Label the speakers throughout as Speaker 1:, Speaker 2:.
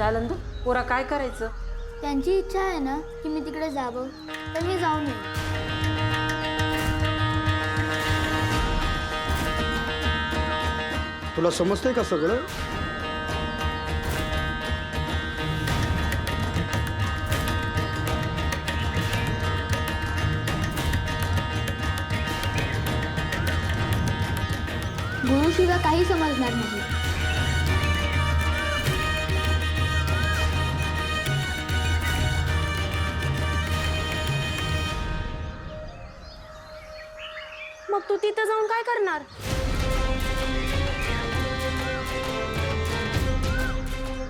Speaker 1: जालंधर पोरा काय करायचं?
Speaker 2: त्यांची इच्छा आहे ना की मी तिकडे जावं, तर मी जाऊन येईन.
Speaker 3: तुला समजतंय का सगळं?
Speaker 2: गुरुशिवाय काही समजणार नाही.
Speaker 4: मग तू तिथं जाऊन काय करणार?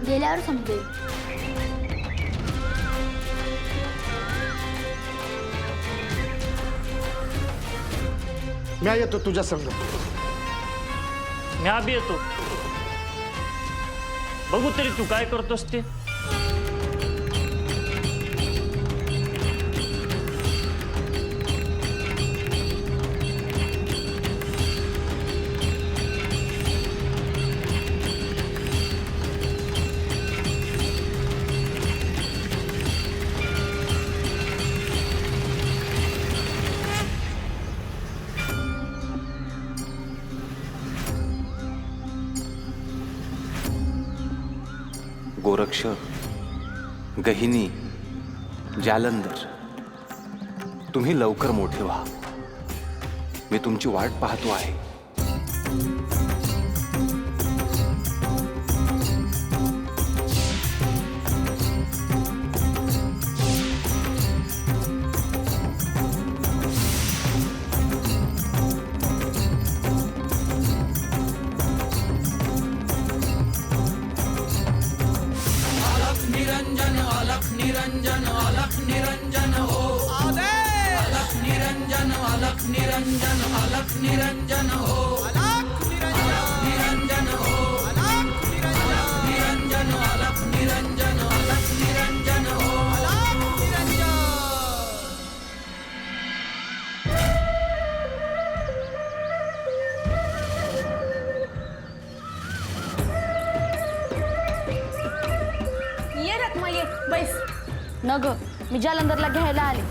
Speaker 2: गेल्यावर समजेल.
Speaker 3: मी येतो तुझ्या संग.
Speaker 5: मी बी येतो. बघू तरी तू काय करतोस ते.
Speaker 6: गोरक्ष, गहिनी, जालंधर, तुम्ही लवकर मोठे व्हा. मी तुमची वाट पाहतो आहे.
Speaker 4: ये रत्मा ये, बैस.
Speaker 2: न ग, मी जालंधरला घ्यायला आले.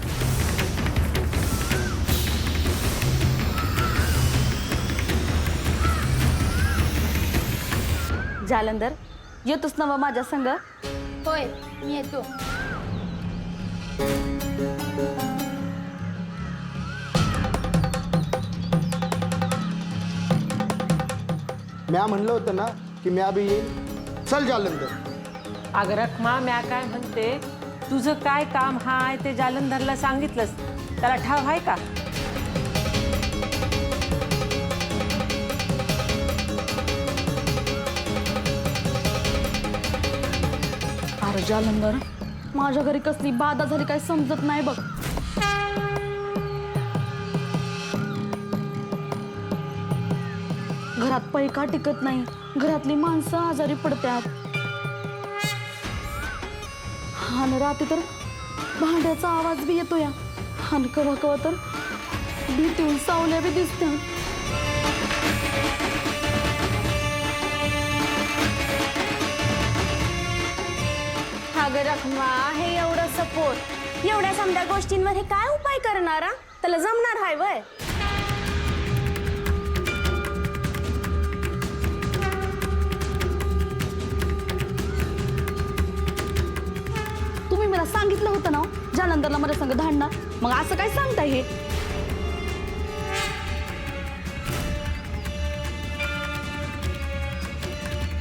Speaker 2: जालंधर, येतोस ना मग माझ्या संग? होय, मी येतो.
Speaker 3: म्या म्हणलं होतं ना की म्या बी येईन. चल जालंधर.
Speaker 1: अगं रखमा, म्या काय म्हणते, तुझं काय काम हाय ते जालंधरला सांगितलंस, त्याला ठाव आहे का?
Speaker 2: अरे जालंधर, माझ्या घरी कसली बाधा झाली काय समजत नाही बघ. घरात पैका टिकत नाही, घरातली माणसं आजारी पडतात. हान रात्री तर भांड्याचा आवाज बी येतो या. हान कवा कवा तर भीतीहून सावल्या बी दिसतात.
Speaker 4: अगं रखमा, हे एवढं सपोर्ट, एवढ्या समध्या गोष्टींमध्ये काय उपाय करणारा? त्याला जमणार हाय वय?
Speaker 2: तुम्ही मला सांगितलं होतं ना जालंधरला माझ्या संग धाडणार, मग असं काय सांगताय हे?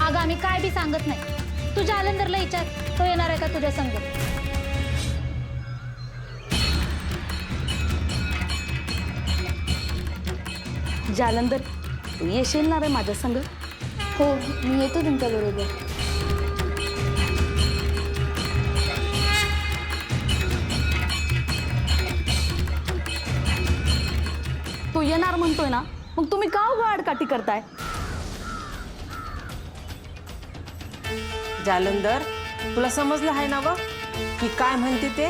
Speaker 7: अगं आम्ही काय बी सांगत नाही. तू जालंधरला विचार, तो येणार आहे का तुझ्या संग?
Speaker 2: जालंधर, तू येशील ना रे माझ्या संग?
Speaker 4: हो, मी येतो तुमच्या बरोबर.
Speaker 2: तू येणार म्हणतोय ना, मग तुम्ही का उगा आडकाठी करताय?
Speaker 1: जालंधर, तुला समजलं आहे ना व की काय म्हणते ते?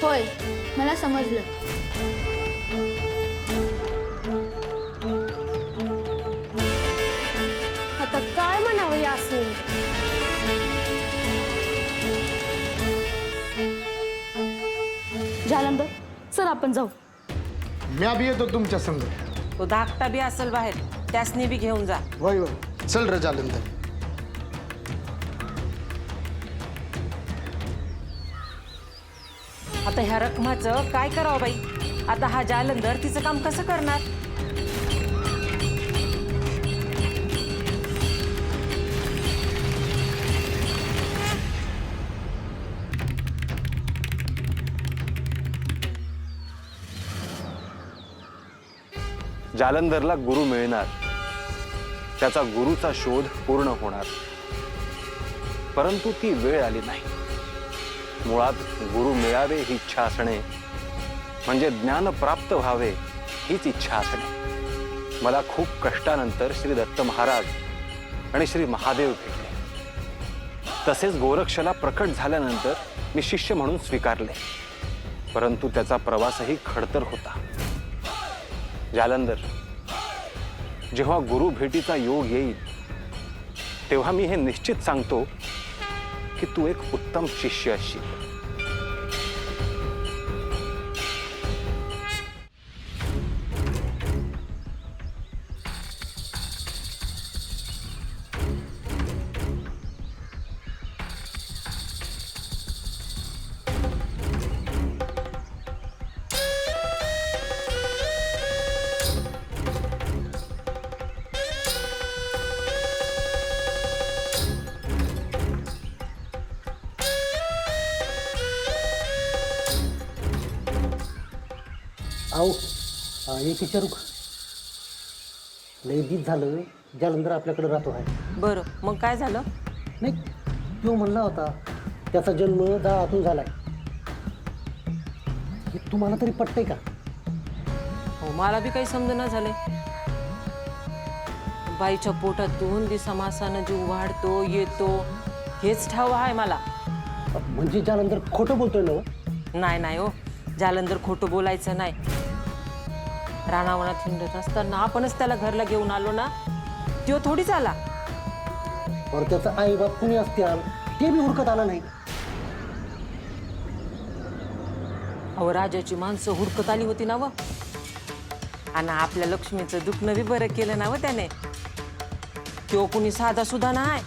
Speaker 4: होय, मला समजलं.
Speaker 2: आपण जाऊ.
Speaker 3: म्या बी येतो तुमच्या संग.
Speaker 1: तो धाकटा बी असेल बाहेर, त्यासनी बी घेऊन जा.
Speaker 3: वय वय चल रे जालंधर.
Speaker 1: आता ह्या रकमाचं काय करावं बाई? आता हा जालंधर तिचं काम कसं करणार?
Speaker 6: जालंधरला गुरु मिळणार, त्याचा गुरुचा शोध पूर्ण होणार, परंतु ती वेळ आली नाही. मुळात गुरु मिळावे ही इच्छा असणे म्हणजे ज्ञान प्राप्त व्हावे हीच इच्छा असणे. मला खूप कष्टानंतर श्री दत्त महाराज आणि श्री महादेव भेटले. तसेच गोरक्षला प्रकट झाल्यानंतर मी शिष्य म्हणून स्वीकारले, परंतु त्याचा प्रवासही खडतर होता. जालंधर, जेव्हा गुरु भेटीचा योग येईल तेव्हा मी हे निश्चित सांगतो की तू एक उत्तम शिष्य असशील.
Speaker 8: आओ एक विचारू का? लय दिस झालं जालंधर आपल्याकडे राहतो आहे.
Speaker 1: बरं, मग काय झालं?
Speaker 8: नाही, तो म्हणला होता त्याचा जन्म जाळातून झालाय. हे तुम्हाला तरी पटतंय का?
Speaker 1: हो, मला बी काही समजना झालंय. बाईच्या पोटातून बी समासानं जीव वाढतो येतो हेच ठाव आहे मला.
Speaker 8: म्हणजे जालंधर खोटं बोलतोय ना?
Speaker 1: नाही नाही हो, जालंधर खोटं बोलायचं नाही. रानावनात हिंडत असताना आपणच त्याला घरला घेऊन आलो ना, तो थोडीच आला.
Speaker 8: बरं, त्याचा आई बाप कुणी असतील ते बी हुडकत आला नाही.
Speaker 1: अहो, राजाची माणसं हुडकत आली होती ना व, आणि आपल्या लक्ष्मीचं दुखणं बी बरं केलं ना व त्याने. तो कुणी साधा सुद्धा नाही.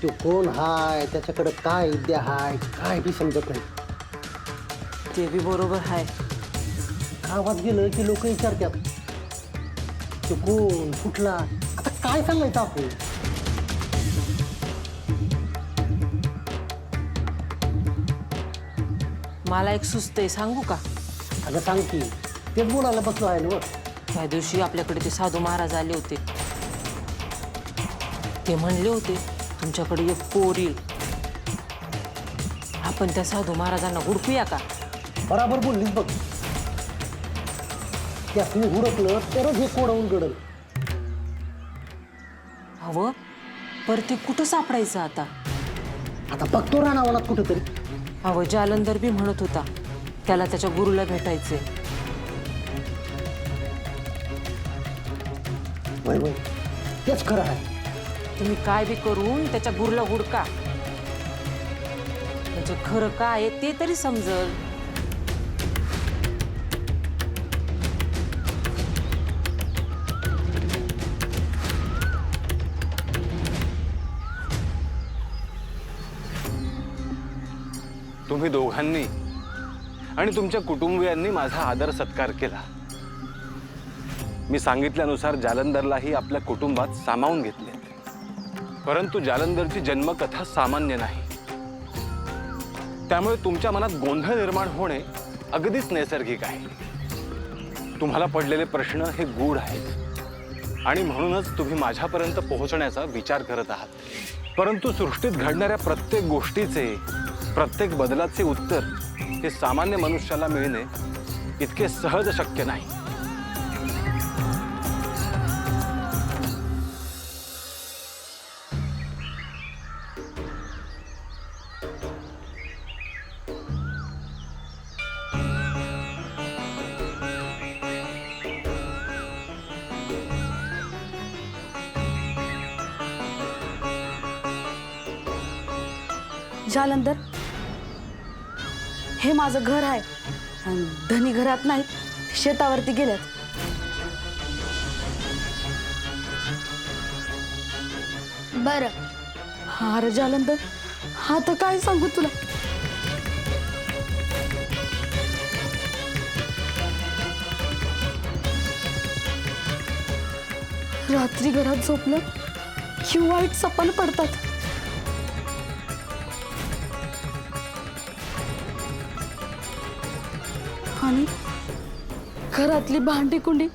Speaker 8: तो कोण हाय, त्याच्याकडे काय विद्या हाय काय बी समजत नाही.
Speaker 1: ते बी बरोबर आहे.
Speaker 8: गावात गेलं की लोक विचारतात तो कोण कुठला. आता काय सांगायचं आपण?
Speaker 1: मला एक सुचतंय, सांगू का?
Speaker 8: अगं सांग की, तेच बोलायला बसलो आहे ना.
Speaker 1: त्या दिवशी आपल्याकडे ते साधू महाराज आले होते. ते म्हणले होते तुमच्याकडे एक पोर येईल, आपण त्या साधू महाराजांना हुडकूया का?
Speaker 8: बराबर बोललीस बघ. त्यासनी हुडकलं तरच हे कोडावून गडल.
Speaker 1: हवं, पर ते कुठं सापडायचं आता?
Speaker 8: आता बघतो रानावनात कुठेतरी.
Speaker 1: अहो, जालंधर बी म्हणत होता त्याला त्याच्या गुरुला भेटायचे.
Speaker 8: वय वय तेच खरं आहे.
Speaker 1: तुम्ही काय बी करून त्याच्या गुरुला हुडका, म्हणजे खरं काय आहे ते तरी समजल.
Speaker 6: तुम्ही दोघांनी आणि तुमच्या कुटुंबियांनी माझा आदर सत्कार केला. मी सांगितल्यानुसार जालंधरलाही आपल्या कुटुंबात सामावून घेतले, परंतु जालंधरची जन्मकथा सामान्य नाही. त्यामुळे तुमच्या मनात गोंधळ निर्माण होणे अगदीच नैसर्गिक आहे. तुम्हाला पडलेले प्रश्न हे गूढ आहेत आणि म्हणूनच तुम्ही माझ्यापर्यंत पोहोचण्याचा विचार करत आहात. परंतु सृष्टीत घडणाऱ्या प्रत्येक गोष्टीचे, प्रत्येक बदलाचे उत्तर हे सामान्य मनुष्याला मिळणे इतके सहज शक्य नाही.
Speaker 2: जालंधर, हे माझं घर आहे. आणि धनी घरात नाहीत, शेतावरती गेल्यात.
Speaker 4: बरं,
Speaker 2: अरे जालंधर, आता काय सांगू तुला. रात्री घरात झोपलं की वाईट सपन पडतात. आणि घरातली भांडी कुंडी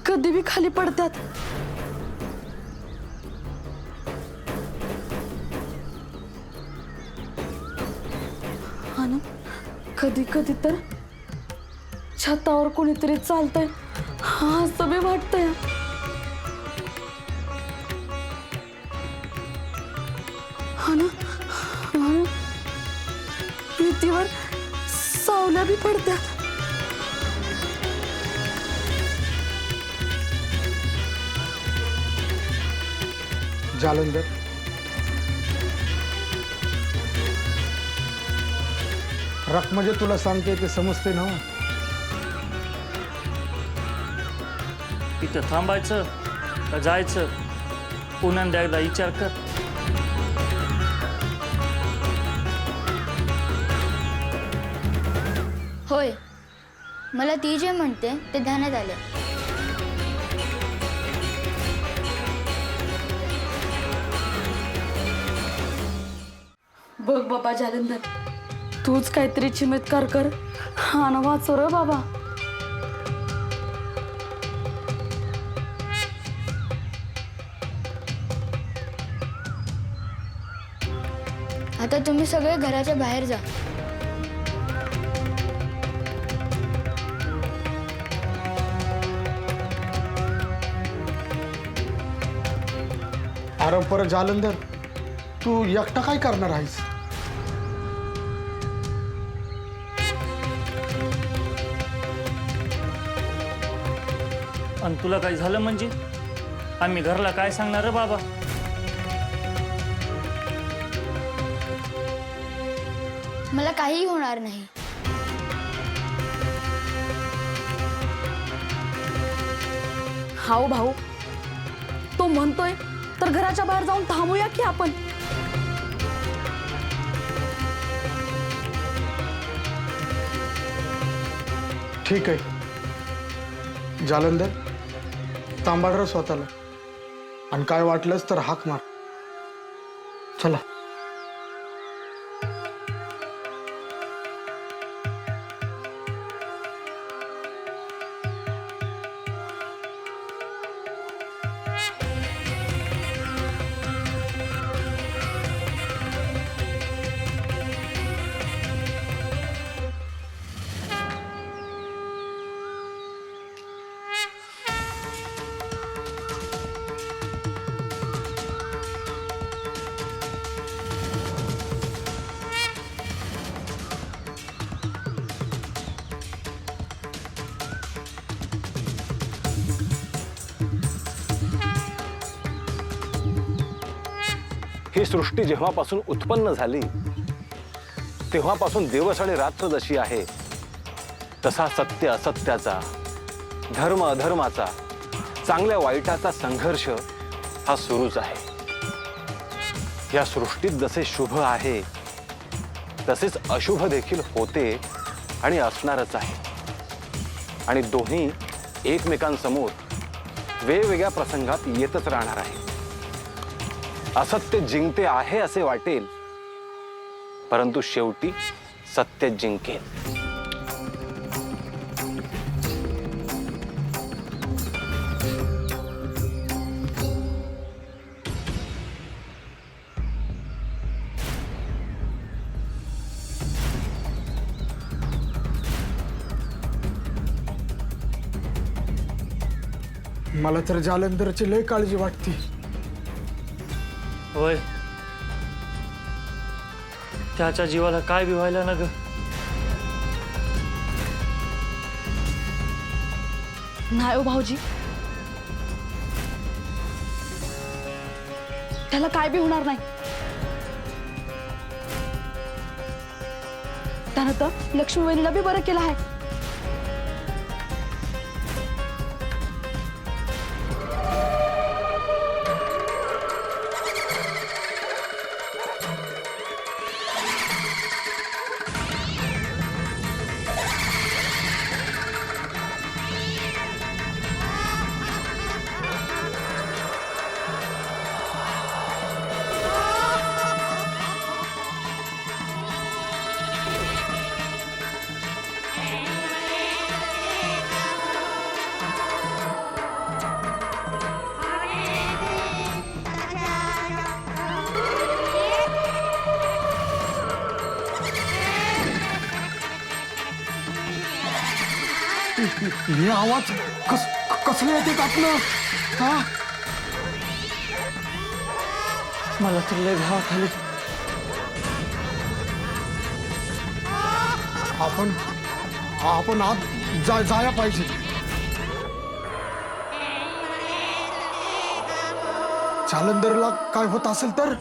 Speaker 2: कधी बी खाली पडतात. आणि कधी कधी तर छतावर कोणीतरी चालतंय असं बी वाटतंय. आणि भिंतीवर सावल्या बी पडतात.
Speaker 3: जालंधर, रख म्हणजे तुला सांगते ते समजते ना.
Speaker 5: इथं थांबायचं का जायचं पुन्हा एकदा विचार कर.
Speaker 9: होय, मला ती जे म्हणते ते ध्यानात आलं.
Speaker 2: बघ बाबा जालंधर, तूच काहीतरी चमत्कार कर आणि वाचव रे बाबा.
Speaker 9: आता तुम्ही सगळे घराच्या बाहेर जा.
Speaker 3: अरे परत जालंधर, तू एकटा काय करणार आहेस?
Speaker 5: आणि तुला काही झालं म्हणजे आम्ही घरला काय सांगणार रे बाबा.
Speaker 9: मला काहीही होणार नाही.
Speaker 2: हाऊ भाऊ, तो म्हणतोय तर घराच्या बाहेर जाऊन थांबूया की आपण.
Speaker 3: ठीक आहे जालंधर, तांबाडर स्वतःला आणि काय वाटलंच तर हाक मार. चला.
Speaker 6: ही सृष्टी जेव्हापासून उत्पन्न झाली तेव्हापासून दिवस आणि रात्र जशी आहे तसा सत्य असत्याचा, धर्म अधर्माचा, चांगल्या वाईटाचा संघर्ष हा सुरूच आहे. या सृष्टीत जसे शुभ आहे तसेच अशुभ देखील होते आणि असणारच आहे. आणि दोन्ही एकमेकांसमोर वेगवेगळ्या प्रसंगात येतच राहणार आहे. असत्य जिंकते आहे असे वाटेल, परंतु शेवटी सत्य जिंकेल.
Speaker 3: मला तर जालंधरची लय काळजी वाटते.
Speaker 5: होय, त्याच्या जीवाला काय बी व्हायला ना ग.
Speaker 2: नाही हो भाऊजी, त्याला काय बी होणार नाही. त्यानं तर लक्ष्मी वहिनीला बी बरं केलं आहे.
Speaker 3: हे आवाज कसले येते आपलं हा?
Speaker 5: मला तर लय भाव खाली.
Speaker 3: आपण आत जाया पाहिजे. जालंधरला काय होत असेल तर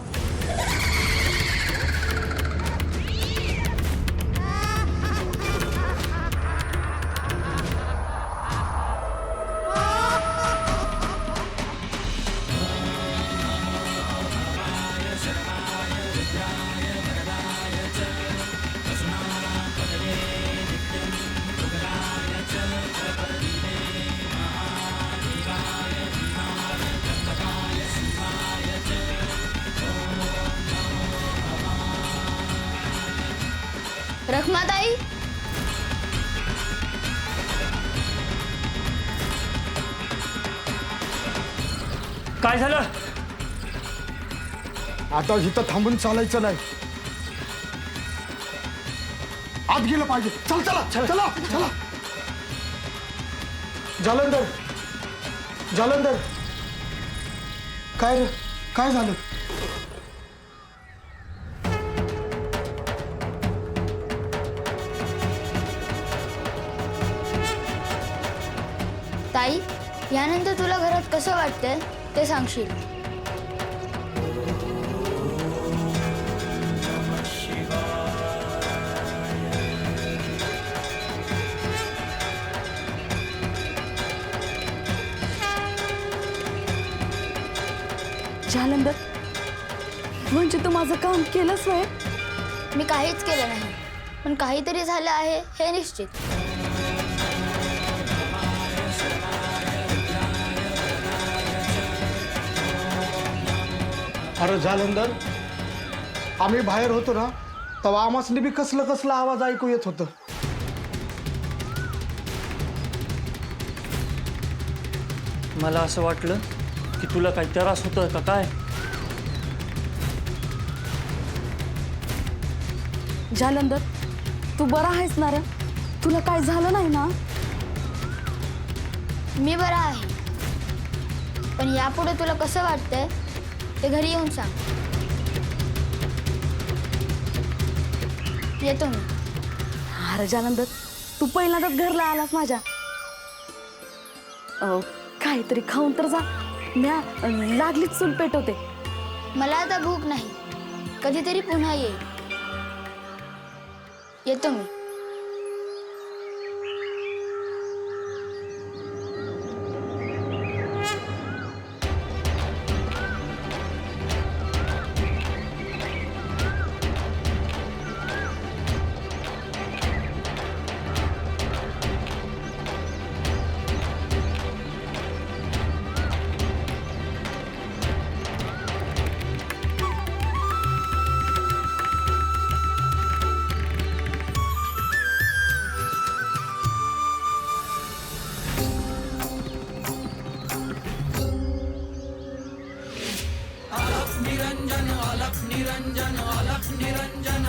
Speaker 9: रखमाताई,
Speaker 5: काय झालं?
Speaker 3: आता इथं थांबून चालायचं नाही. आत गेलं पाहिजे. चल चला चला चला. जालंधर काय रे? काय झालं?
Speaker 9: ताई, यानंतर तुला घरात कसं वाटतंय ते सांगशील.
Speaker 2: जालंधर, म्हणजे तू माझं काम केलंस वय?
Speaker 9: मी काहीच केलं नाही, पण काहीतरी झालं आहे हे निश्चित.
Speaker 3: अरे जालंधर, आम्ही बाहेर होतो ना तेव्हा आम्हाला बी कसला आवाज ऐकू येत होतं.
Speaker 5: मला असं वाटलं की तुला काही त्रास होतोय का काय.
Speaker 2: जालंधर, तू बरा आहेस ना रे? तुला काय झालं नाही ना?
Speaker 9: मी बरा आहे, पण यापुढे तुला कसं वाटतंय ते घरी येऊन सांग. येतो मी.
Speaker 2: अरे जालंधर, तू पहिल्यांदाच घरला आलास माझ्या. काहीतरी खाऊन तर जा. म्या लागलीच चूल पेटवते.
Speaker 9: मला आता भूक नाही, कधीतरी पुन्हा येईल. येतो मी.
Speaker 10: निरंजन अलख निरंजन